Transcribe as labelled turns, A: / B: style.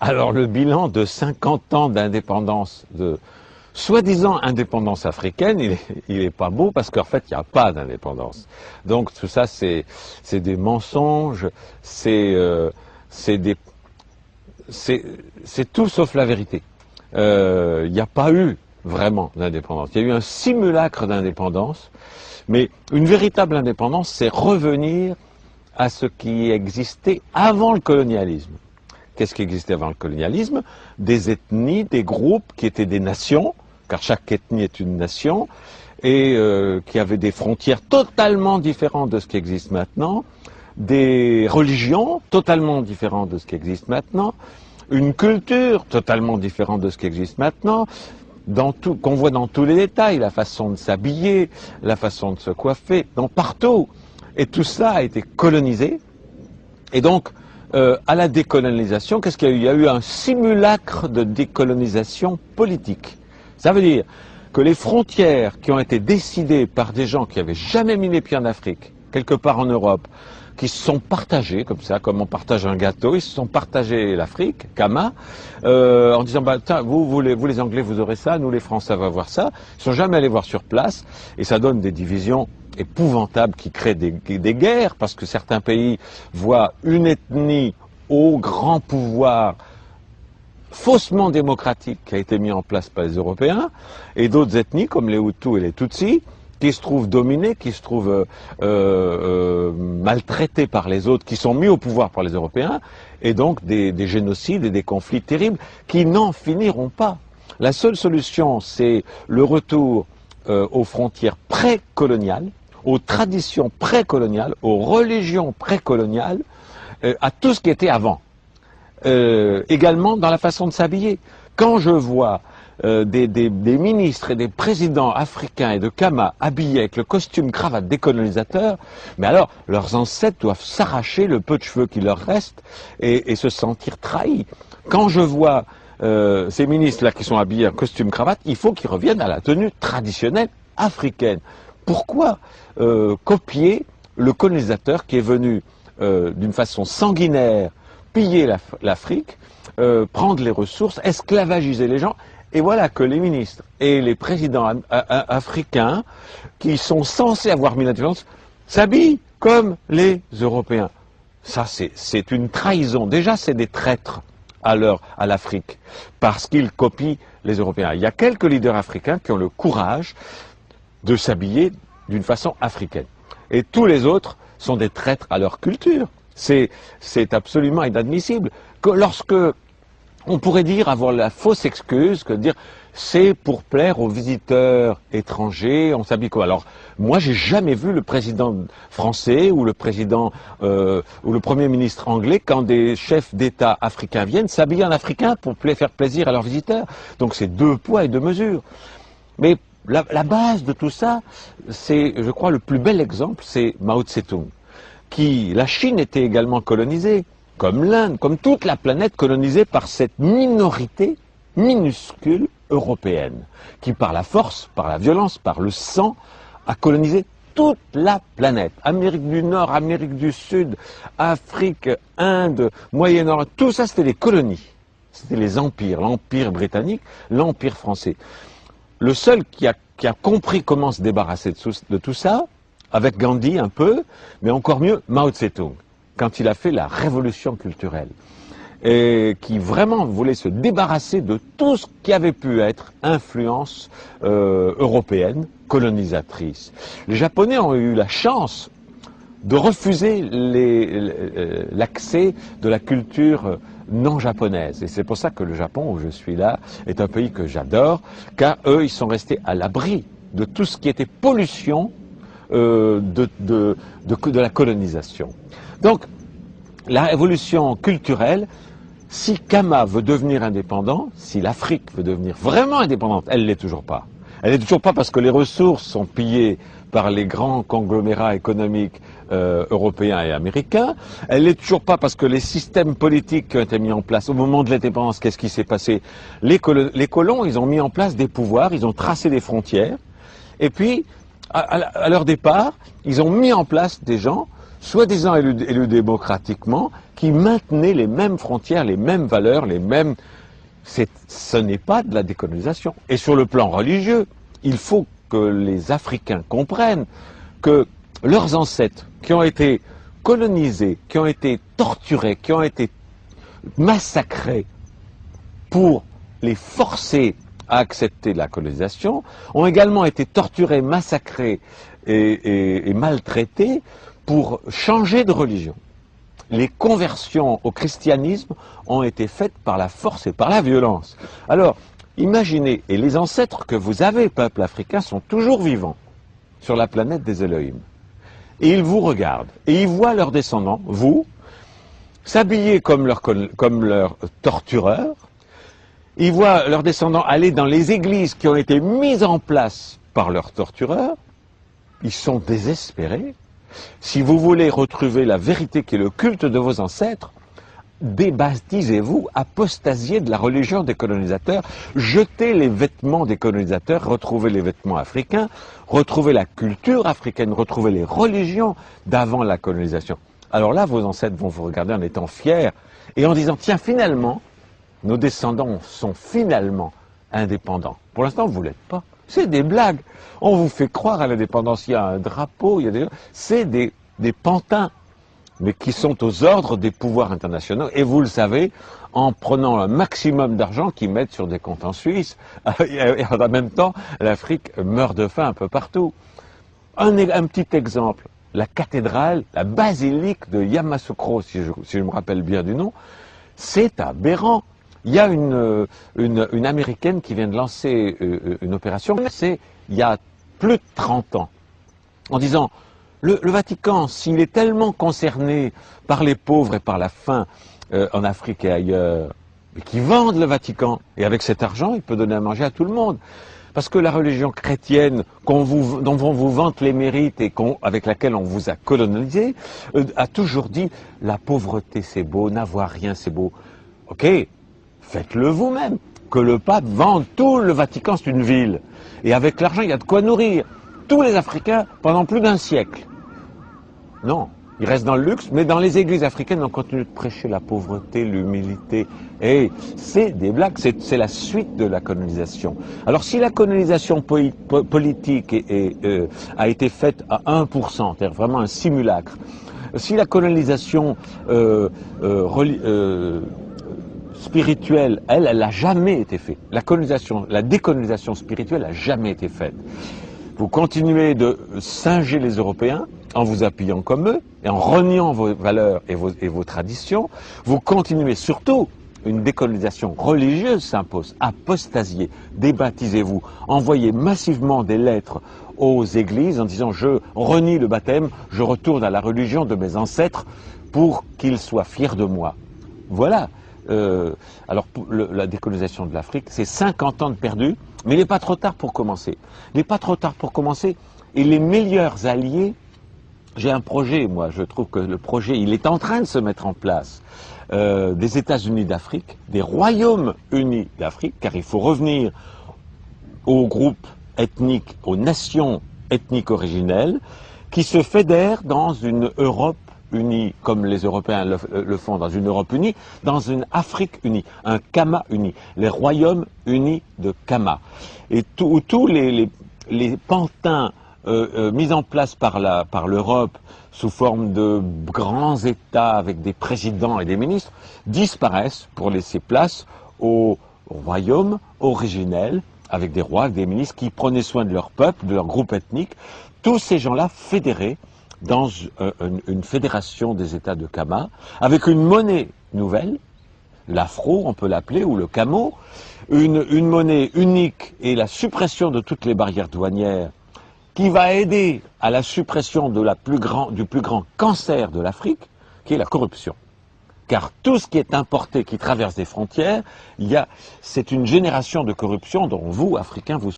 A: Alors le bilan de 50 ans d'indépendance, de soi-disant indépendance africaine, il est pas beau parce qu'en fait il n'y a pas d'indépendance. Donc tout ça c'est des mensonges, c'est tout sauf la vérité. Il n'y a pas eu vraiment d'indépendance. Il y a eu un simulacre d'indépendance, mais une véritable indépendance, c'est revenir à ce qui existait avant le colonialisme. Qu'est-ce qui existait avant le colonialisme? Des ethnies, des groupes qui étaient des nations, car chaque ethnie est une nation, et qui avaient des frontières totalement différentes de ce qui existe maintenant, des religions totalement différentes de ce qui existe maintenant, une culture totalement différente de ce qui existe maintenant, qu'on voit dans tous les détails, la façon de s'habiller, la façon de se coiffer, partout. Et tout ça a été colonisé. Et donc, à la décolonisation, qu'est-ce qu'il y a eu? Il y a eu un simulacre de décolonisation politique. Ça veut dire que les frontières qui ont été décidées par des gens qui n'avaient jamais mis les pieds en Afrique, quelque part en Europe, qui se sont partagés, comme ça, comme on partage un gâteau, ils se sont partagés l'Afrique, Kama, en disant, bah, tiens, vous les Anglais, vous aurez ça, nous les Français, on va voir ça. Ils ne sont jamais allés voir sur place, et ça donne des divisions épouvantables qui créent des guerres, parce que certains pays voient une ethnie au grand pouvoir faussement démocratique qui a été mis en place par les Européens, et d'autres ethnies, comme les Hutus et les Tutsis, qui se trouvent dominés, qui se trouvent maltraités par les autres, qui sont mis au pouvoir par les Européens, et donc des génocides et des conflits terribles qui n'en finiront pas. La seule solution, c'est le retour aux frontières précoloniales, aux traditions précoloniales, aux religions précoloniales, à tout ce qui était avant. Également dans la façon de s'habiller. Quand je vois des ministres et des présidents africains et de Kama habillés avec le costume cravate des colonisateurs, mais alors leurs ancêtres doivent s'arracher le peu de cheveux qui leur reste et se sentir trahis. Quand je vois ces ministres-là qui sont habillés en costume cravate, il faut qu'ils reviennent à la tenue traditionnelle africaine. Pourquoi copier le colonisateur qui est venu d'une façon sanguinaire piller l'Afrique, prendre les ressources, esclavagiser les gens? Et voilà que les ministres et les présidents africains, qui sont censés avoir mis l'indépendance, s'habillent comme les Européens. Ça, c'est une trahison. Déjà, c'est des traîtres à l'Afrique, parce qu'ils copient les Européens. Il y a quelques leaders africains qui ont le courage de s'habiller d'une façon africaine. Et tous les autres sont des traîtres à leur culture. C'est absolument inadmissible. Que lorsque on pourrait dire, avoir la fausse excuse, que dire c'est pour plaire aux visiteurs étrangers, on s'habille quoi? Alors, moi, j'ai jamais vu le président français ou le président ou le premier ministre anglais, quand des chefs d'État africains viennent, s'habiller en africain pour faire plaisir à leurs visiteurs. Donc, c'est deux poids et deux mesures. Mais la base de tout ça, c'est, je crois, le plus bel exemple, c'est Mao Tse-tung. La Chine était également colonisée, comme l'Inde, comme toute la planète colonisée par cette minorité minuscule européenne, qui par la force, par la violence, par le sang, a colonisé toute la planète. Amérique du Nord, Amérique du Sud, Afrique, Inde, Moyen-Orient, tout ça c'était des colonies. C'était les empires, l'empire britannique, l'empire français. Le seul qui a compris comment se débarrasser de tout ça, avec Gandhi un peu, mais encore mieux Mao Tse-tung, quand il a fait la révolution culturelle, et qui vraiment voulait se débarrasser de tout ce qui avait pu être influence européenne, colonisatrice. Les Japonais ont eu la chance de refuser l'accès de la culture non japonaise. Et c'est pour ça que le Japon, où je suis là, est un pays que j'adore, car eux, ils sont restés à l'abri de tout ce qui était pollution de la colonisation. Donc, la révolution culturelle, si Kama veut devenir indépendant, si l'Afrique veut devenir vraiment indépendante, elle ne l'est toujours pas. Elle n'est toujours pas parce que les ressources sont pillées par les grands conglomérats économiques européens et américains. Elle n'est toujours pas parce que les systèmes politiques qui ont été mis en place au moment de l'indépendance, qu'est-ce qui s'est passé? Les colons, ils ont mis en place des pouvoirs, ils ont tracé des frontières, et puis, à leur départ, ils ont mis en place des gens soi-disant élus démocratiquement, qui maintenaient les mêmes frontières, les mêmes valeurs, les mêmes... Ce n'est pas de la décolonisation. Et sur le plan religieux, il faut que les Africains comprennent que leurs ancêtres qui ont été colonisés, qui ont été torturés, qui ont été massacrés pour les forcer à accepter la colonisation, ont également été torturés, massacrés et maltraités pour changer de religion. Les conversions au christianisme ont été faites par la force et par la violence. Alors, imaginez, et les ancêtres que vous avez, peuple africain, sont toujours vivants sur la planète des Elohim. Et ils vous regardent, et ils voient leurs descendants, vous, s'habiller comme leurs tortureurs. Ils voient leurs descendants aller dans les églises qui ont été mises en place par leurs tortureurs. Ils sont désespérés. Si vous voulez retrouver la vérité qui est le culte de vos ancêtres, débaptisez-vous, apostasiez de la religion des colonisateurs, jetez les vêtements des colonisateurs, retrouvez les vêtements africains, retrouvez la culture africaine, retrouvez les religions d'avant la colonisation. Alors là, vos ancêtres vont vous regarder en étant fiers et en disant, tiens, finalement, nos descendants sont finalement indépendants. Pour l'instant, vous ne l'êtes pas. C'est des blagues. On vous fait croire à l'indépendance. Il y a un drapeau, il y a des... C'est des pantins, mais qui sont aux ordres des pouvoirs internationaux. Et vous le savez, en prenant un maximum d'argent qu'ils mettent sur des comptes en Suisse. Et en même temps, l'Afrique meurt de faim un peu partout. Un petit exemple. La cathédrale, la basilique de Yamoussoukro, si je me rappelle bien du nom, c'est aberrant. Il y a une Américaine qui vient de lancer une opération, c'est il y a plus de 30 ans, en disant, le Vatican, s'il est tellement concerné par les pauvres et par la faim en Afrique et ailleurs, mais qu'ils vendent le Vatican, et avec cet argent, il peut donner à manger à tout le monde. Parce que la religion chrétienne dont on vous vante les mérites et avec laquelle on vous a colonisé, a toujours dit, la pauvreté c'est beau, n'avoir rien c'est beau. Ok, faites-le vous-même. Que le pape vende tout le Vatican, c'est une ville. Et avec l'argent, il y a de quoi nourrir tous les Africains pendant plus d'un siècle. Non, ils restent dans le luxe, mais dans les églises africaines, on continue de prêcher la pauvreté, l'humilité. Et c'est des blagues, c'est la suite de la colonisation. Alors si la colonisation politique a été faite à 1%, c'est-à-dire vraiment un simulacre, si la colonisation spirituelle, elle n'a jamais été faite. La décolonisation spirituelle n'a jamais été faite. Vous continuez de singer les Européens en vous appuyant comme eux et en reniant vos valeurs et vos traditions. Vous continuez surtout, une décolonisation religieuse s'impose. Apostasiez, débaptisez-vous, envoyez massivement des lettres aux églises en disant je renie le baptême, je retourne à la religion de mes ancêtres pour qu'ils soient fiers de moi. Voilà. Alors la décolonisation de l'Afrique, c'est 50 ans de perdu, mais il n'est pas trop tard pour commencer. Il n'est pas trop tard pour commencer. Et les meilleurs alliés, j'ai un projet, moi, je trouve que le projet, il est en train de se mettre en place, des États-Unis d'Afrique, des Royaumes unis d'Afrique, car il faut revenir aux groupes ethniques, aux nations ethniques originelles, qui se fédèrent dans une Europe unie, comme les Européens le font, dans une Europe unie, dans une Afrique unie, un Kama uni, les royaumes unis de Kama. Et tous les pantins mis en place par l'Europe sous forme de grands États avec des présidents et des ministres disparaissent pour laisser place aux royaumes originels avec des rois, avec des ministres qui prenaient soin de leur peuple, de leur groupe ethnique. Tous ces gens-là fédérés dans une fédération des États de Kama, avec une monnaie nouvelle, l'afro, on peut l'appeler, ou le camo, une monnaie unique et la suppression de toutes les barrières douanières qui va aider à la suppression du plus grand cancer de l'Afrique, qui est la corruption. Car tout ce qui est importé, qui traverse des frontières, c'est une génération de corruption dont vous, Africains, vous